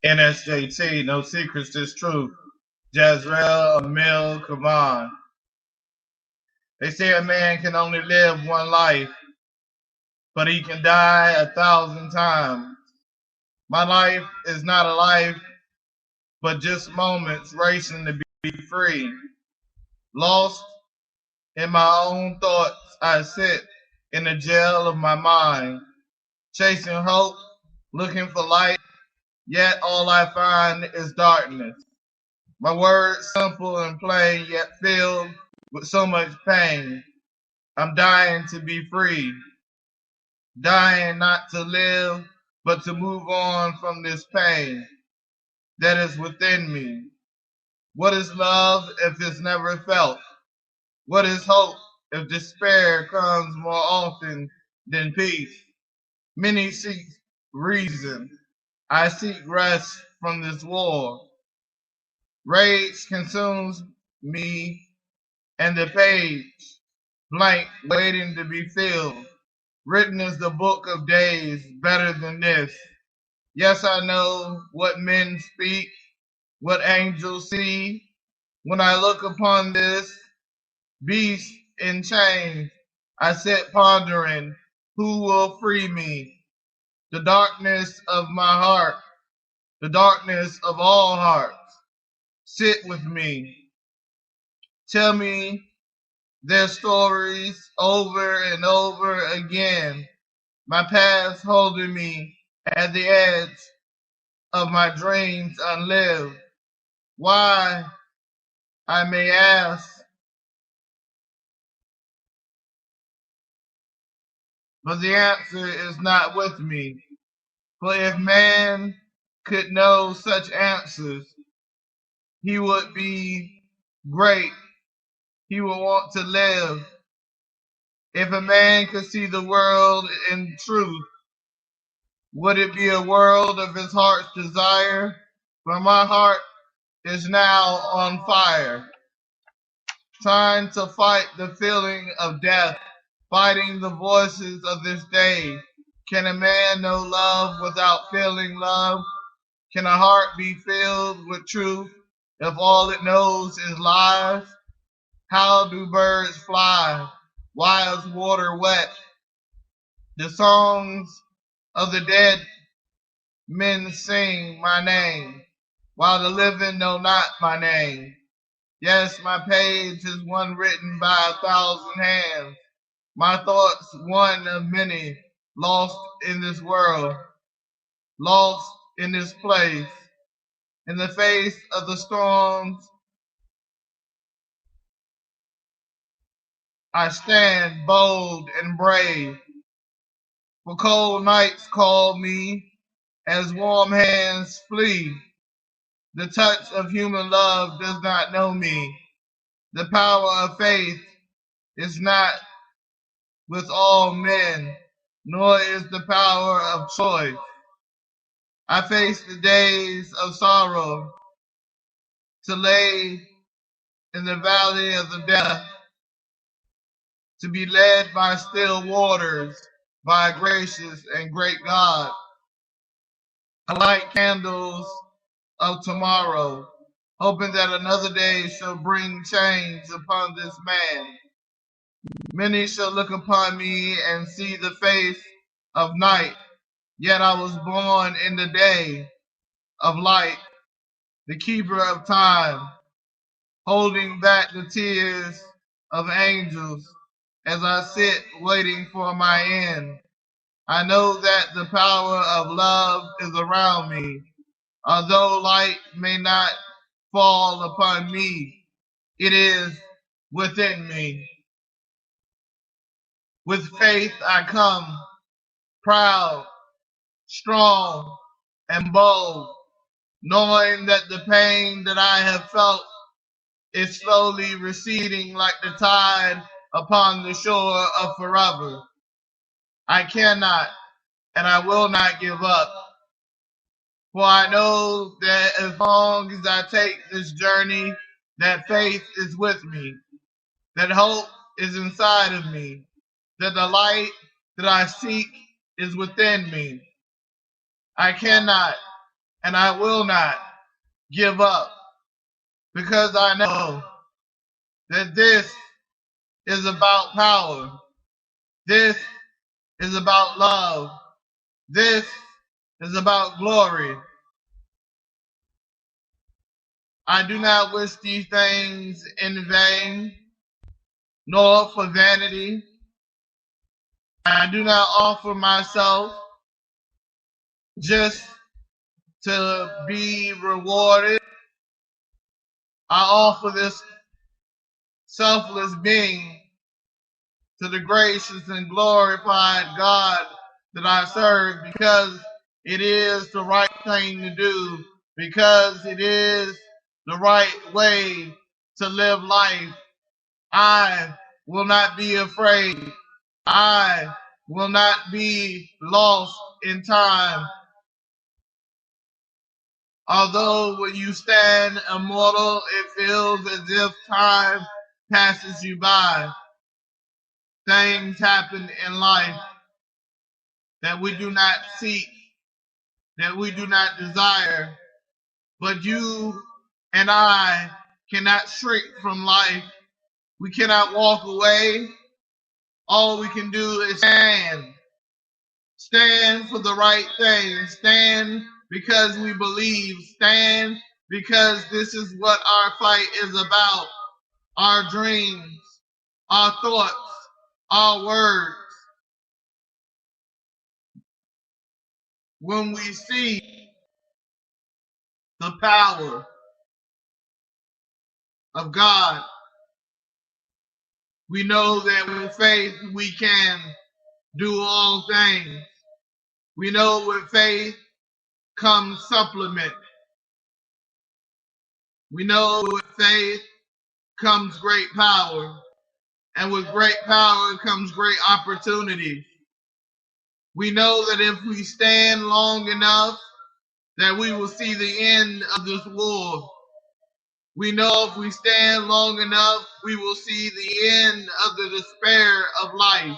NSJT, no secrets, just truth. Jazrael, Emil, Kavan. They say a man can only live one life, but he can die 1,000 times. My life is not a life, but just moments racing to be free. Lost in my own thoughts, I sit in the jail of my mind, chasing hope, looking for light, yet all I find is darkness. My words simple and plain, yet filled with so much pain. I'm dying to be free, dying not to live, but to move on from this pain that is within me. What is love if it's never felt? What is hope if despair comes more often than peace? Many seek reason. I seek rest from this war. Rage consumes me and the page, blank, waiting to be filled. Written is the book of days, better than this. Yes, I know what men speak, what angels see. When I look upon this beast in chains, I sit pondering, who will free me? The darkness of my heart, the darkness of all hearts. Sit with me. Tell me their stories over and over again. My past holding me at the edge of my dreams unlived. Why, I may ask, but the answer is not with me. For if man could know such answers, he would be great. He would want to live. If a man could see the world in truth, would it be a world of his heart's desire? For my heart is now on fire, trying to fight the feeling of death, fighting the voices of this day. Can a man know love without feeling love? Can a heart be filled with truth if all it knows is lies? How do birds fly? Why is water wet? The songs of the dead men sing my name, while the living know not my name. Yes, my page is one written by 1,000 hands. My thoughts one of many, lost in this world, lost in this place. In the face of the storms, I stand bold and brave. For cold nights call me as warm hands flee. The touch of human love does not know me. The power of faith is not with all men, nor is the power of choice. I face the days of sorrow to lay in the valley of the death, to be led by still waters, by a gracious and great God. I light candles of tomorrow, hoping that another day shall bring change upon this man. Many shall look upon me and see the face of night, yet I was born in the day of light, the keeper of time, holding back the tears of angels as I sit waiting for my end. I know that the power of love is around me. Although light may not fall upon me, it is within me. With faith I come, proud, strong, and bold, knowing that the pain that I have felt is slowly receding like the tide upon the shore of forever. I cannot and I will not give up, for I know that as long as I take this journey, that faith is with me, that hope is inside of me, that the light that I seek is within me. I cannot and I will not give up, because I know that this is about power. This is about love. This is about glory. I do not wish these things in vain, nor for vanity. I do not offer myself just to be rewarded. I offer this selfless being to the gracious and glorified God that I serve, because it is the right thing to do, because it is the right way to live life. I will not be afraid. I will not be lost in time. Although when you stand immortal, it feels as if time passes you by. Things happen in life that we do not seek, that we do not desire. But you and I cannot shrink from life. We cannot walk away. All we can do is stand. Stand for the right thing. Stand because we believe. Stand because this is what our fight is about. Our dreams, our thoughts, our words. When we see the power of God, we know that with faith we can do all things. We know with faith comes supplement. We know with faith comes great power. And with great power comes great opportunity. We know that if we stand long enough, that we will see the end of this war. We know if we stand long enough, we will see the end of the despair of life.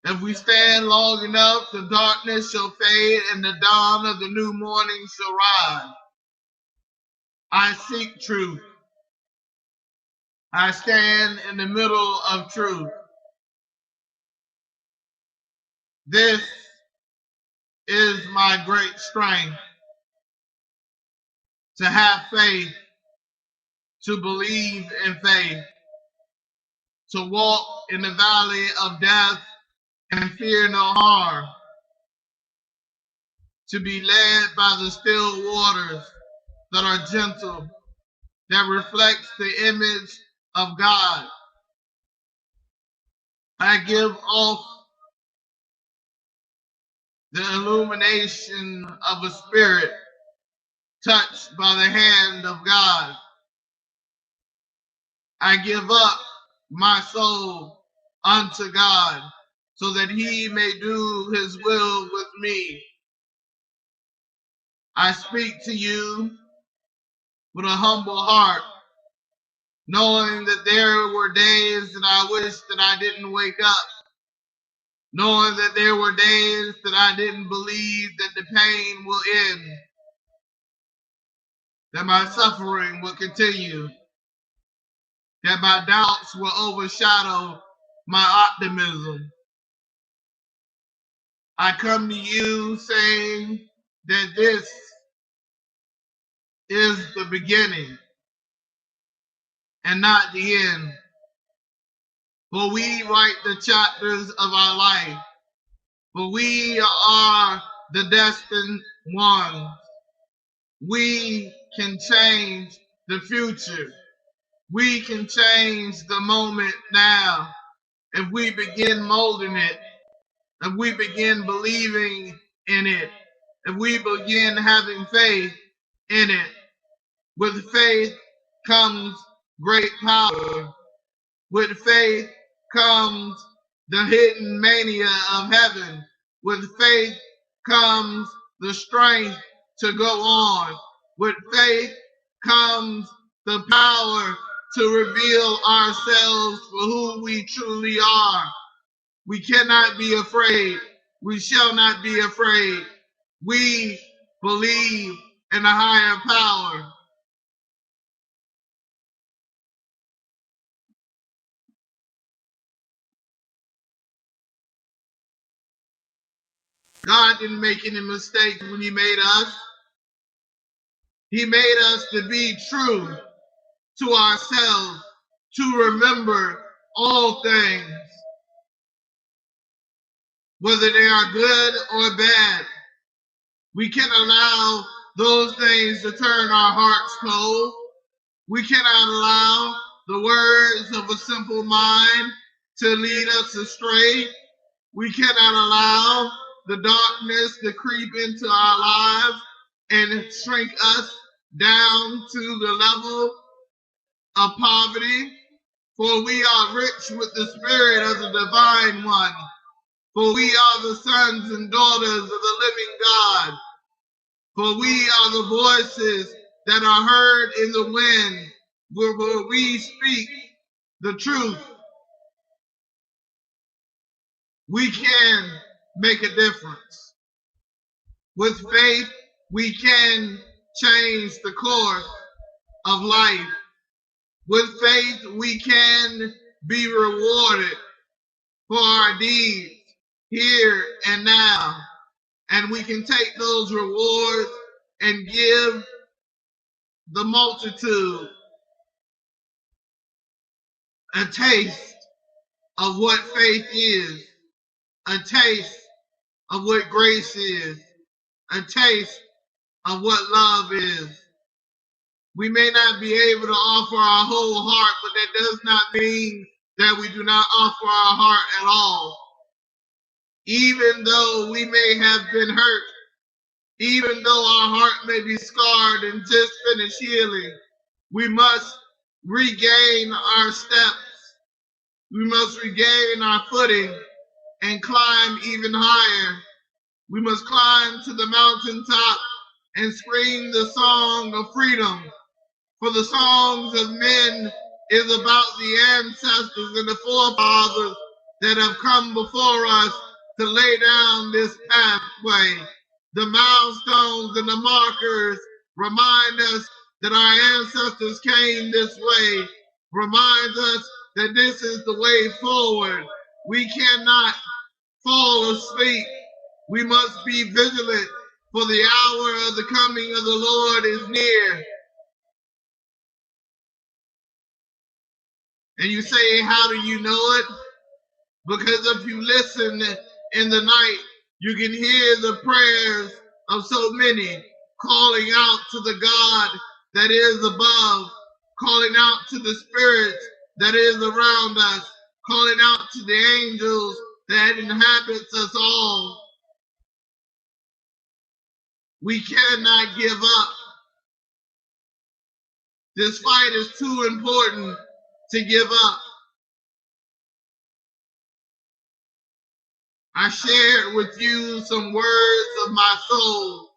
If we stand long enough, the darkness shall fade and the dawn of the new morning shall rise. I seek truth. I stand in the middle of truth. This is my great strength, to have faith, to believe in faith, to walk in the valley of death and fear no harm, to be led by the still waters that are gentle, that reflects the image of God. I give off the illumination of a spirit touched by the hand of God. I give up my soul unto God, so that he may do his will with me. I speak to you with a humble heart, knowing that there were days that I wish that I didn't wake up, knowing that there were days that I didn't believe that the pain will end, that my suffering will continue, that my doubts will overshadow my optimism. I come to you saying that this is the beginning and not the end. For we write the chapters of our life, for we are the destined ones. We can change the future. We can change the moment now if we begin molding it, if we begin believing in it, if we begin having faith in it. With faith comes great power. With faith comes the hidden mania of heaven. With faith comes the strength to go on. With faith comes the power to reveal ourselves for who we truly are. We cannot be afraid. We shall not be afraid. We believe in a higher power. God didn't make any mistakes when he made us. He made us to be true to ourselves, to remember all things, whether they are good or bad. We can't allow those things to turn our hearts cold. We cannot allow the words of a simple mind to lead us astray. We cannot allow the darkness to creep into our lives and shrink us down to the level of poverty. For we are rich with the Spirit of the Divine One. For we are the sons and daughters of the living God. For we are the voices that are heard in the wind, where we speak the truth. We can make a difference. With faith, we can change the course of life. With faith, we can be rewarded for our deeds here and now. And we can take those rewards and give the multitude a taste of what faith is, a taste of what grace is, a taste of what love is. We may not be able to offer our whole heart, but that does not mean that we do not offer our heart at all. Even though we may have been hurt, even though our heart may be scarred and just finished healing, we must regain our steps. We must regain our footing and climb even higher. We must climb to the mountaintop and scream the song of freedom. For the songs of men is about the ancestors and the forefathers that have come before us to lay down this pathway. The milestones and the markers remind us that our ancestors came this way, reminds us that this is the way forward. We cannot fall asleep. We must be vigilant, for the hour of the coming of the Lord is near. And you say, how do you know it? Because if you listen in the night, you can hear the prayers of so many calling out to the God that is above, calling out to the spirits that is around us, calling out to the angels that inhabits us all. We cannot give up. This fight is too important to give up. I shared with you some words of my soul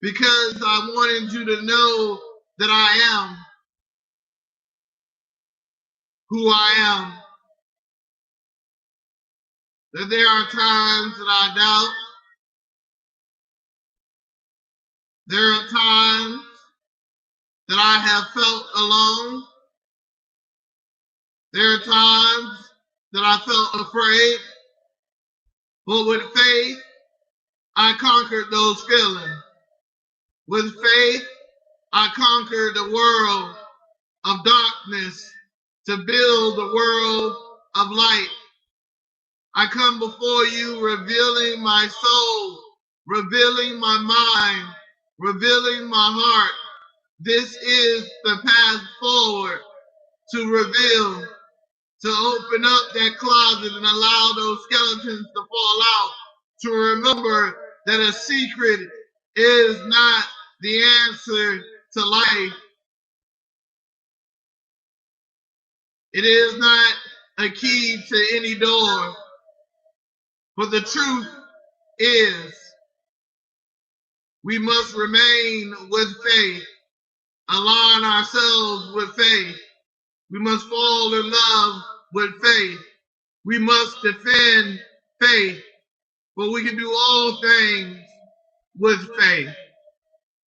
because I wanted you to know that I am who I am. That there are times that I doubt. There are times that I have felt alone. There are times that I felt afraid. But with faith, I conquered those feelings. With faith, I conquered the world of darkness to build the world of light. I come before you revealing my soul, revealing my mind, revealing my heart. This is the path forward to reveal, to open up that closet and allow those skeletons to fall out, to remember that a secret is not the answer to life. It is not a key to any door. But the truth is, we must remain with faith, align ourselves with faith. We must fall in love with faith. We must defend faith. But we can do all things with faith.